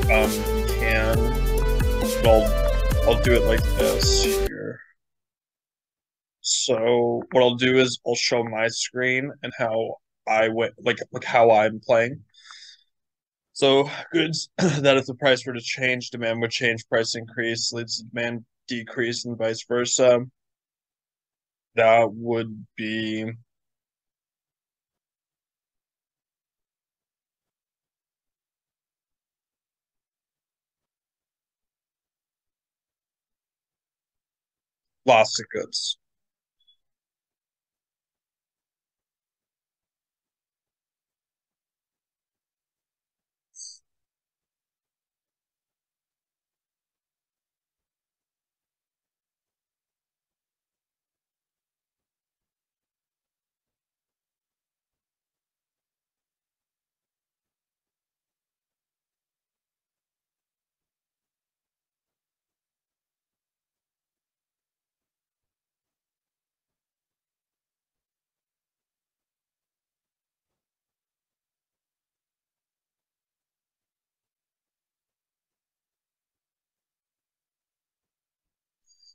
You can, but I'll do it like this here. So what I'll do is I'll show my screen and how I went, like how I'm playing. So goods that if the price were to change, demand would change, price increase leads to demand decrease, and vice versa. That would be lots of goods.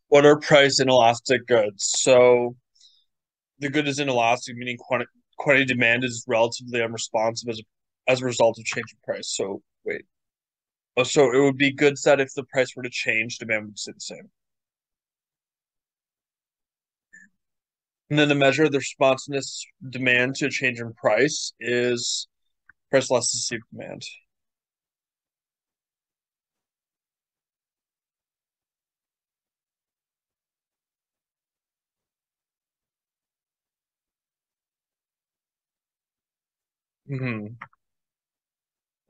What are price inelastic goods? So the good is inelastic, meaning quantity demand is relatively unresponsive as a result of changing price. So wait. Oh, so it would be goods that if the price were to change, demand would stay the same. And then the measure of the responsiveness demand to a change in price is price elasticity of demand. Hmm.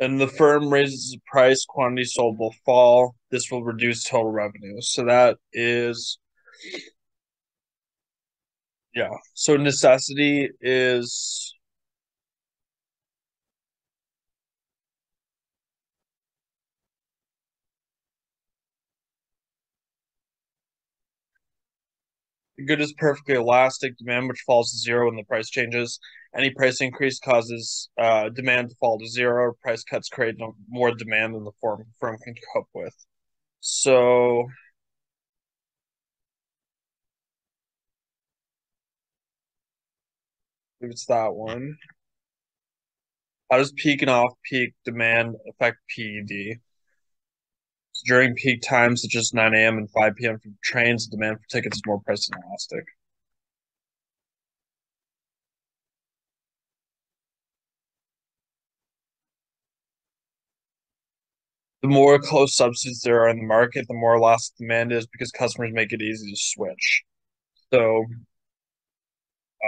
And the firm raises the price, quantity sold will fall. This will reduce total revenue. So that is, yeah. So necessity is the good is perfectly elastic. Demand, which falls to zero when the price changes. Any price increase causes demand to fall to zero. Price cuts create more demand than the firm can cope with. So it's that one. How does peak and off-peak demand affect PED? During peak times, such as 9 a.m. and 5 p.m. for trains, the demand for tickets is more price inelastic. The more close substitutes there are in the market, the more elastic demand is because customers make it easy to switch. So,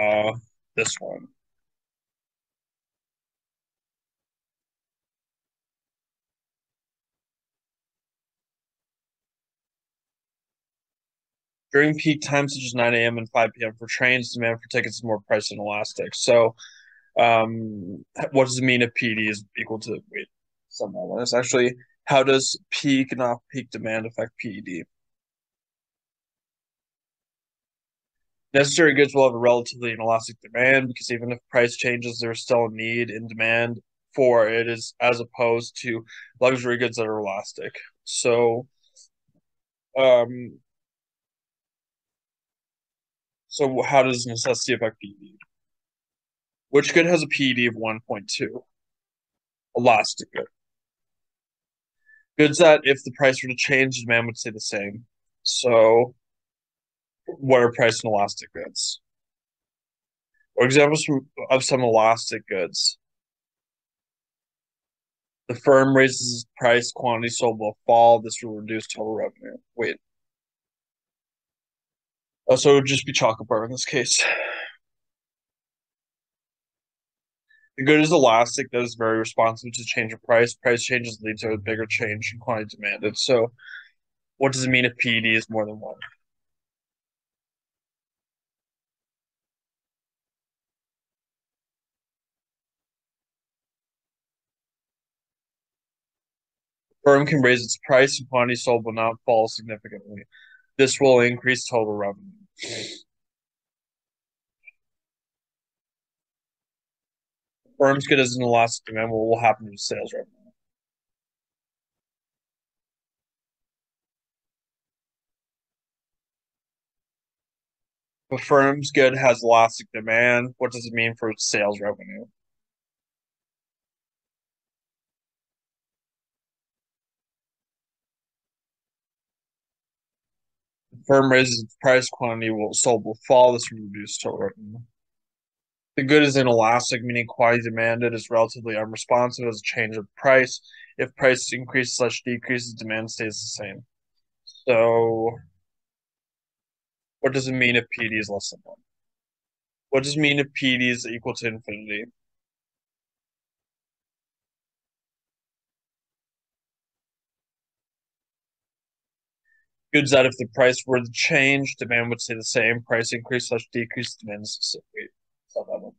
uh, this one. During peak times, such as 9 a.m. and 5 p.m. for trains, demand for tickets is more price inelastic. So, what does it mean if PD is equal to, wait, somehow, it's actually, how does peak and off-peak demand affect PED? Necessary goods will have a relatively inelastic demand because even if price changes, there's still a need and demand for it is as opposed to luxury goods that are elastic. So, um, so how does necessity affect PED? Which good has a PED of 1.2? Elastic good. Goods that if the price were to change, demand would stay the same. So, what are price and elastic goods? Or examples of some elastic goods. The firm raises price, quantity sold will fall. This will reduce total revenue. Wait. So it would just be chocolate bar in this case. The good is elastic, that is very responsive to change of price. Price changes lead to a bigger change in quantity demanded. So what does it mean if PED is more than one? Firm can raise its price and quantity sold will not fall significantly. This will increase total revenue. Firm's good as an elastic demand. What will happen to sales revenue? If a firm's good has elastic demand, what does it mean for sales revenue? The firm raises its price, quantity will sold will fall. This will reduce total revenue. The good is inelastic, meaning quantity demanded is relatively unresponsive as a change of price. If price increases/decreases, demand stays the same. So, what does it mean if PD is less than 1? What does it mean if PD is equal to infinity? Goods that if the price were to change, demand would stay the same. Price increase/decrease, demand is the same. Wait, stop that one.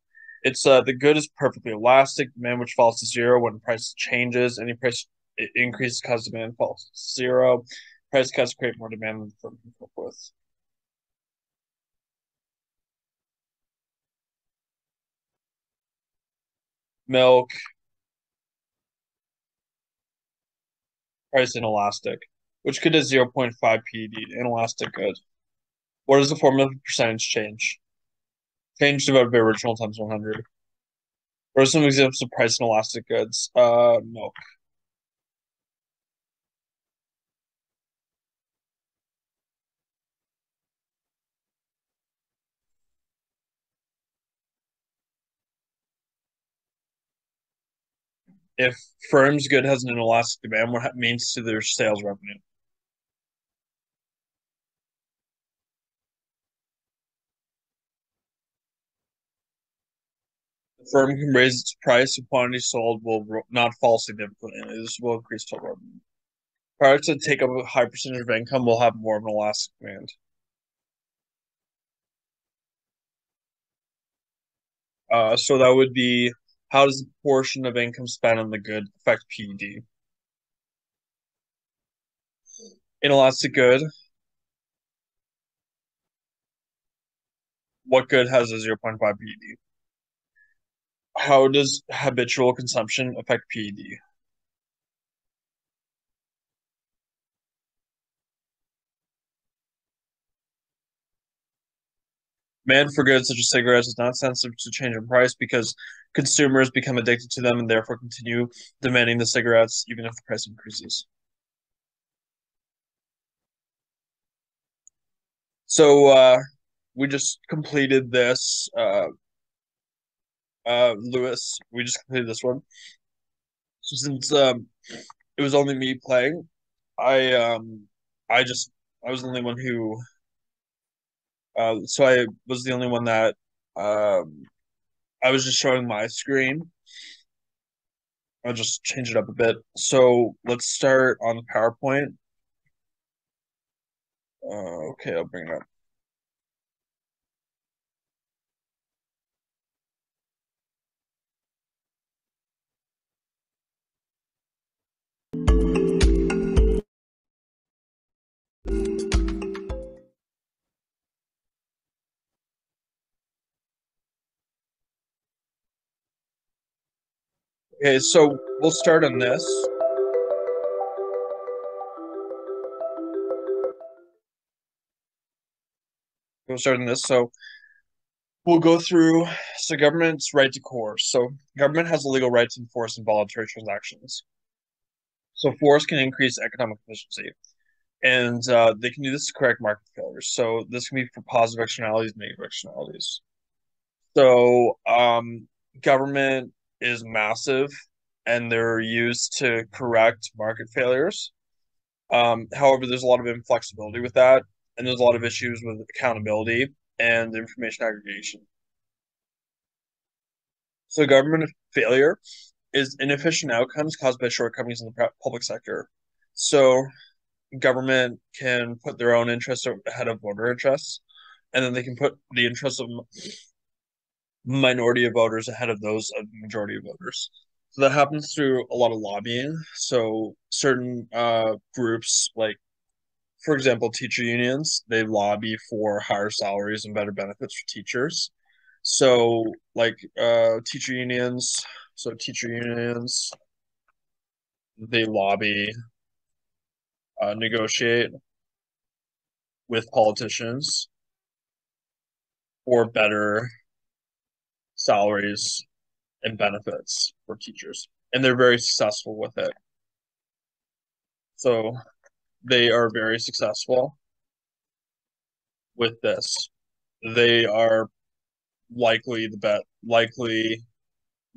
It's the good is perfectly elastic. Demand which falls to zero when price changes. Any price increases cause demand falls to zero. Price cuts create more demand than the firm can cope with. Milk, price inelastic, which good is 0.5 PD, inelastic good. What is the formula for percentage change? Change divided by original times 100. What are some examples of price inelastic goods? Milk. If firm's good has an inelastic demand, what means to their sales revenue? The firm can raise its price if quantity sold will not fall significantly. This will increase total revenue. Products that take up a high percentage of income will have more of an elastic demand. So that would be how does the portion of income spent on the good affect PED? Inelastic good, what good has a 0.5 PED? How does habitual consumption affect PED? Demand for goods such as cigarettes is not sensitive to change in price because consumers become addicted to them and therefore continue demanding the cigarettes even if the price increases. So we just completed this, Lewis. We just completed this one. So since it was only me playing, I I just I was the only one who so I was the only one that um I was just showing my screen. I'll just change it up a bit. So let's start on the PowerPoint. Okay, I'll bring it up. Okay, so we'll start on this. We'll start on this. So we'll go through government's right to coerce. So government has a legal right to enforce involuntary transactions. So force can increase economic efficiency, and they can do this to correct market failures. So this can be for positive externalities, negative externalities. So government is massive, and they're used to correct market failures. However, there's a lot of inflexibility with that, and there's a lot of issues with accountability and information aggregation. So government failure is inefficient outcomes caused by shortcomings in the public sector. So government can put their own interests ahead of voter interests, and then they can put the interests of minority of voters ahead of those of the majority of voters. So that happens through a lot of lobbying. So certain groups, like for example, teacher unions, they lobby for higher salaries and better benefits for teachers. So like teacher unions, they lobby, negotiate with politicians for better salaries and benefits for teachers. And they're very successful with it. So they are very successful with this. They are likely the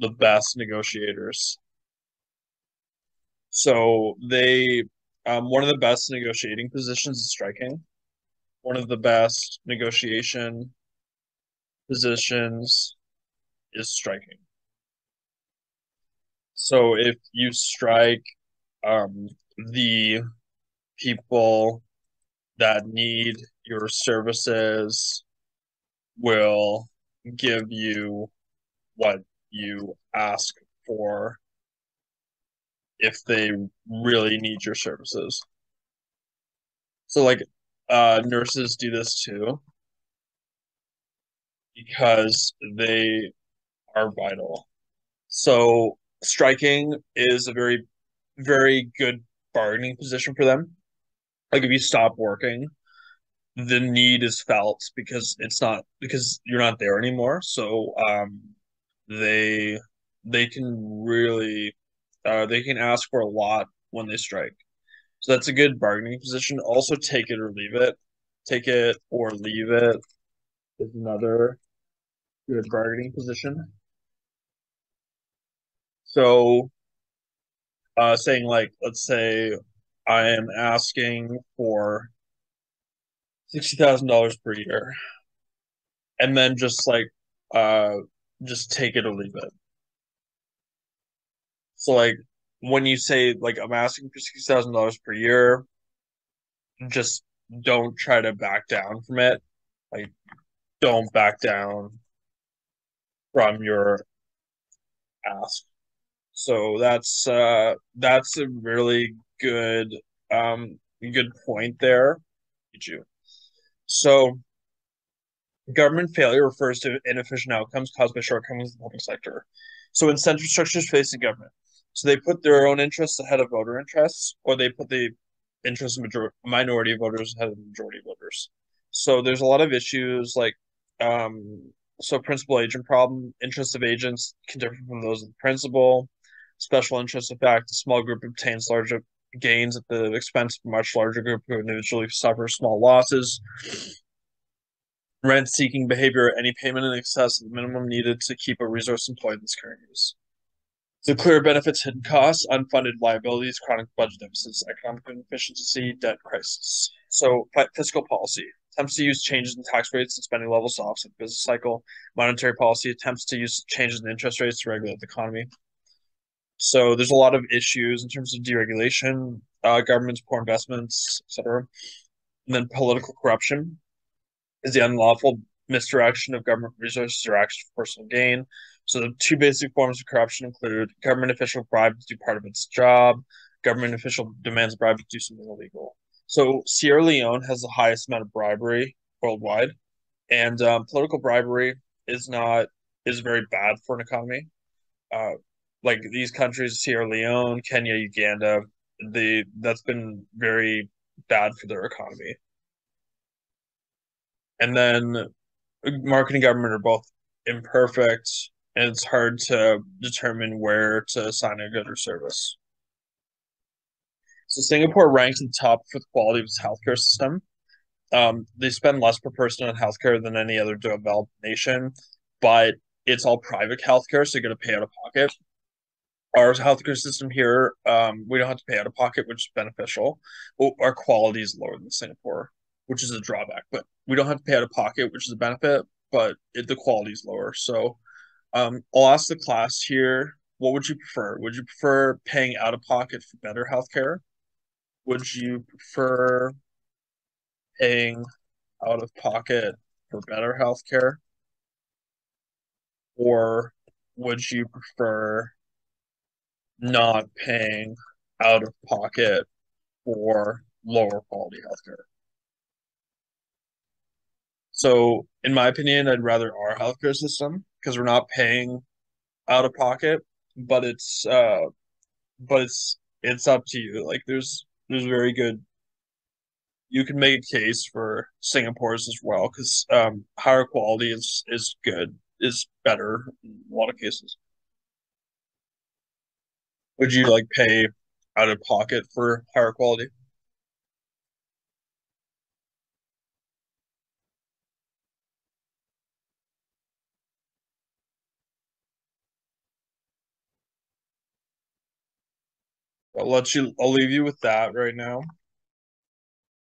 best negotiators. So they one of the best negotiating positions is striking. One of the best negotiation positions is striking. So if you strike, the people that need your services will give you what you ask for if they really need your services. So like nurses do this too because they are vital. So striking is a very good bargaining position for them. Like if you stop working, the need is felt because you're not there anymore. So they they can really they can ask for a lot when they strike. So that's a good bargaining position. Also, take it or leave it. Take it or leave it is another good bargaining position. So, saying like, let's say I am asking for $60,000 per year, and then uh, just take it or leave it. So like when you say like I'm asking for $60,000 per year, just don't try to back down from it. Like don't back down from your ask. So that's a really good point there. Did you? So government failure refers to inefficient outcomes caused by shortcomings in the public sector. So incentive structures face the government. So they put their own interests ahead of voter interests, or they put the interests of minority voters ahead of the majority voters. So there's a lot of issues like so principal agent problem, interests of agents can differ from those of the principal. Special interest effect, a small group obtains larger gains at the expense of a much larger group who individually suffer small losses. Rent-seeking behavior, any payment in excess of the minimum needed to keep a resource employed in its current use. So clear benefits, hidden costs, unfunded liabilities, chronic budget deficits, economic inefficiency, debt crisis. So fiscal policy attempts to use changes in tax rates and spending levels to offset the business cycle. Monetary policy attempts to use changes in interest rates to regulate the economy. So there's a lot of issues in terms of deregulation, government's poor investments, etc. And then political corruption is the unlawful misdirection of government resources or actions for personal gain. So the two basic forms of corruption include government official bribe to do part of its job, government official demands a bribe to do something illegal. So Sierra Leone has the highest amount of bribery worldwide, and political bribery is very bad for an economy. Uh, like these countries, Sierra Leone, Kenya, Uganda, that's been very bad for their economy. And then market and government are both imperfect, and it's hard to determine where to assign a good or service. So Singapore ranks at the top for the quality of its healthcare system. They spend less per person on healthcare than any other developed nation, but it's all private healthcare, so you're going to pay out of pocket. Our healthcare system here, we don't have to pay out of pocket, which is beneficial. Well, our quality is lower than Singapore, which is a drawback, but we don't have to pay out of pocket, which is a benefit, but the quality is lower. So I'll ask the class here, what would you prefer? Would you prefer paying out of pocket for better healthcare? Would you prefer paying out of pocket for better healthcare? Or would you prefer not paying out of pocket for lower quality healthcare? So, in my opinion, I'd rather our healthcare system because we're not paying out of pocket, but it's up to you. Like there's very good you can make a case for Singapore's as well because higher quality is good, is better in a lot of cases. Would you like pay out of pocket for higher quality? I'll leave you with that right now.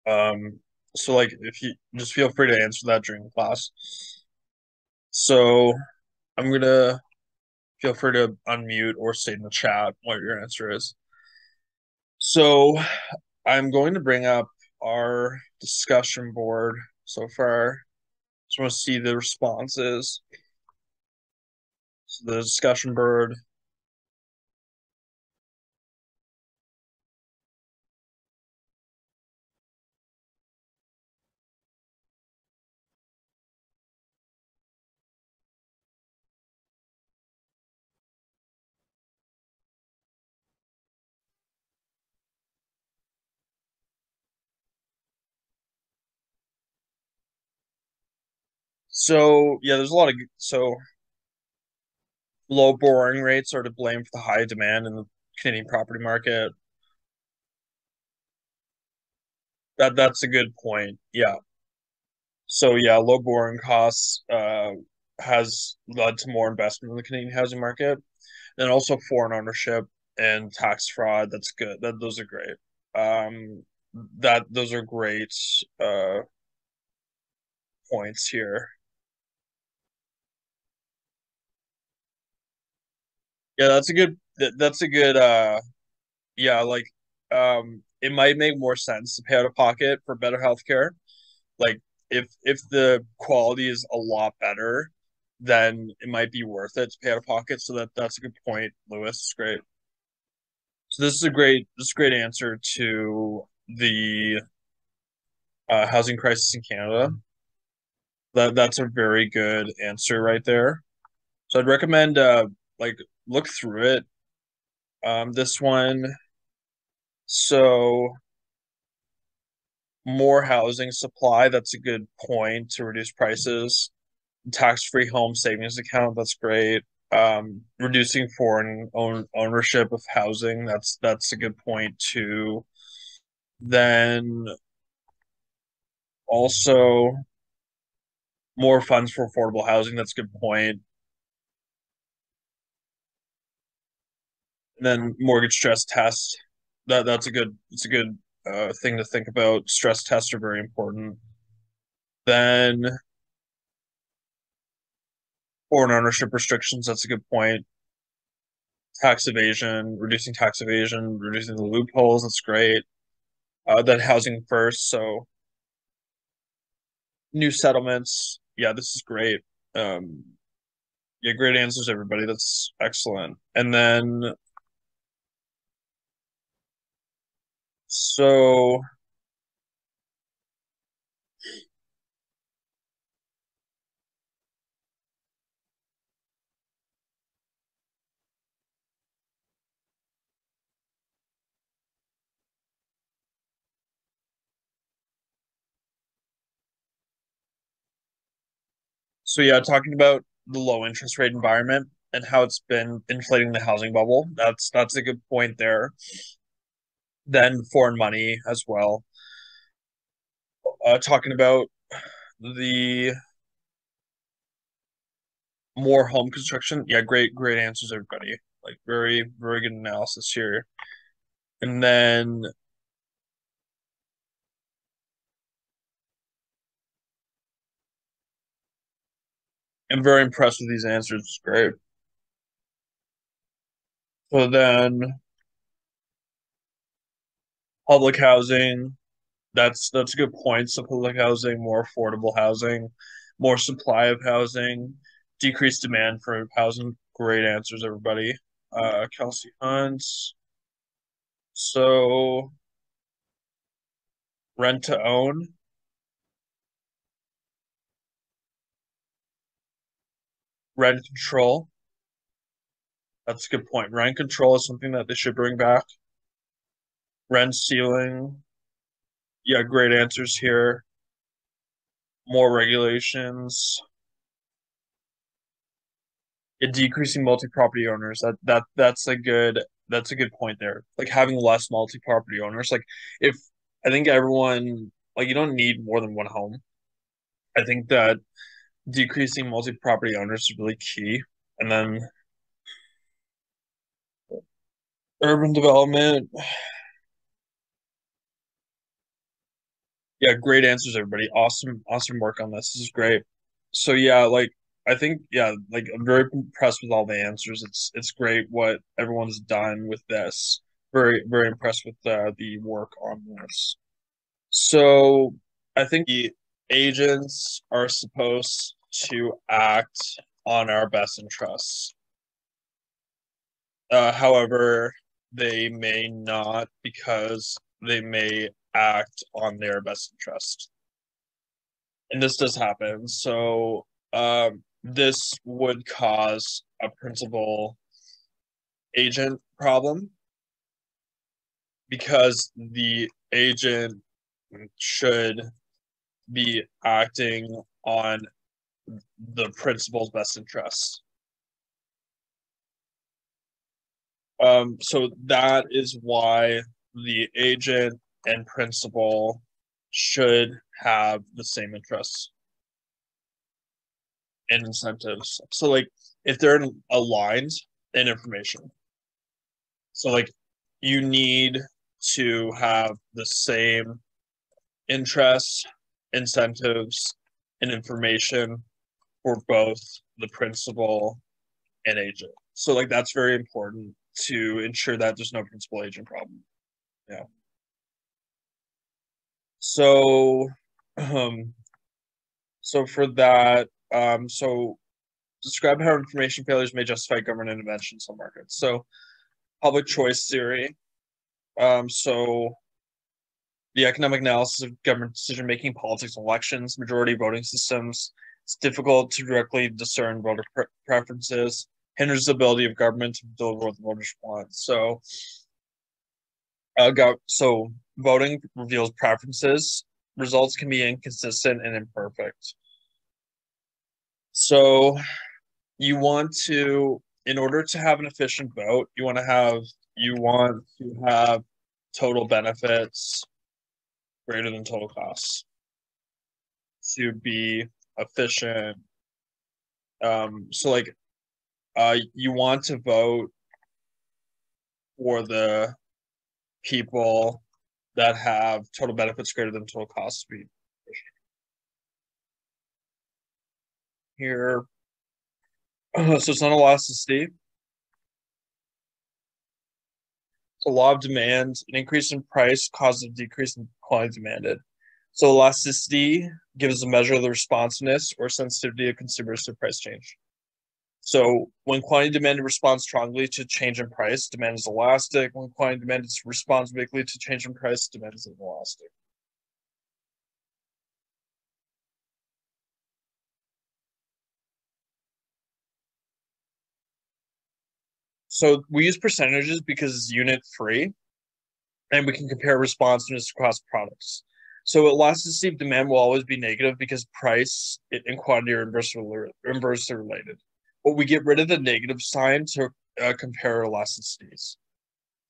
Um, so like if you just feel free to answer that during class. So I'm gonna feel free to unmute or state in the chat what your answer is. So I'm going to bring up our discussion board so far. Just want to see the responses. So the discussion board. So yeah, there's a lot of low borrowing rates are to blame for the high demand in the Canadian property market. That's a good point. Yeah. So yeah, low borrowing costs has led to more investment in the Canadian housing market, and also foreign ownership and tax fraud. That's good. Those are great. Um, that those are great points here. Yeah, that's a good yeah, like it might make more sense to pay out of pocket for better healthcare. Like if the quality is a lot better, then it might be worth it to pay out of pocket. So that's a good point, Lewis. It's great. So this is a great answer to the housing crisis in Canada. That's a very good answer right there. So I'd recommend like look through it. This one, so more housing supply, that's a good point to reduce prices. Tax-free home savings account, that's great. Reducing ownership of housing, that's a good point too. Then also more funds for affordable housing, that's a good point. And then mortgage stress tests, it's a good thing to think about. Stress tests are very important. Then foreign ownership restrictions, that's a good point. Tax evasion, reducing the loopholes, that's great. Then housing first, so new settlements. Yeah, this is great. Um, yeah, great answers, everybody. That's excellent. And then, so, so yeah, talking about the low interest rate environment and how it's been inflating the housing bubble. That's a good point there. Then foreign money as well. Talking about the more home construction. Yeah, great answers, everybody. Like very good analysis here. And then I'm very impressed with these answers. It's great. So then public housing, that's a good point. So public housing, more affordable housing, more supply of housing, decreased demand for housing. Great answers, everybody. Kelsey Hunt. So rent to own, rent control. That's a good point. Rent control is something that they should bring back. Rent ceiling. Yeah, great answers here. More regulations. Decreasing multi-property owners. That's a good point there. Like having less multi-property owners. Like if I think everyone like you don't need more than one home. I think that decreasing multi-property owners is really key. And then urban development. Yeah, great answers, everybody. Awesome work on this. This is great. So yeah, like I think yeah, like I'm very impressed with all the answers. It's great what everyone's done with this. Very impressed with the work on this. So I think the agents are supposed to act on our best interests. However, they may not because they may act on their best interest. And this does happen. So this would cause a principal agent problem because the agent should be acting on the principal's best interest. So that is why the agent and principal should have the same interests and incentives. So like if they're aligned in information. So like you need to have the same interests, incentives, and information for both the principal and agent. So like that's very important to ensure that there's no principal agent problem. Yeah. So um so for that, so describe how information failures may justify government intervention in some markets. So public choice theory. So the economic analysis of government decision making, politics, elections, majority voting systems. It's difficult to directly discern voter preferences, hinders the ability of government to deliver what the voters want. So voting reveals preferences. Results can be inconsistent and imperfect. So you want to, in order to have an efficient vote, you want to have total benefits greater than total costs to be efficient. So like you want to vote for the people that have total benefits greater than total costs to be efficient. Here. So it's not elasticity. So law of demand, an increase in price causes a decrease in quantity demanded. So elasticity gives a measure of the responsiveness or sensitivity of consumers to price change. So when quantity demanded responds strongly to change in price, demand is elastic. When quantity demanded responds weakly to change in price, demand is inelastic. So we use percentages because it's unit free and we can compare responsiveness across products. So elasticity of demand will always be negative because price and quantity are inversely related. But we get rid of the negative sign to compare elasticities.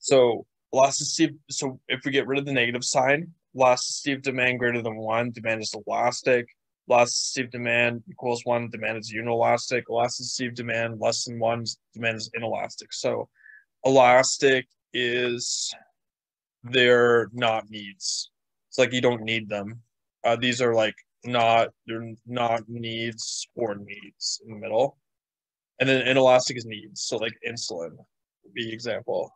So elasticity. So if we get rid of the negative sign, elasticity of demand greater than one, demand is elastic. Elasticity of demand equals one, demand is inelastic. Elasticity of demand less than one, demand is inelastic. So elastic is they're not needs. It's like you don't need them. These are like they're not needs or needs in the middle. And then inelastic is needs. So like insulin would be example.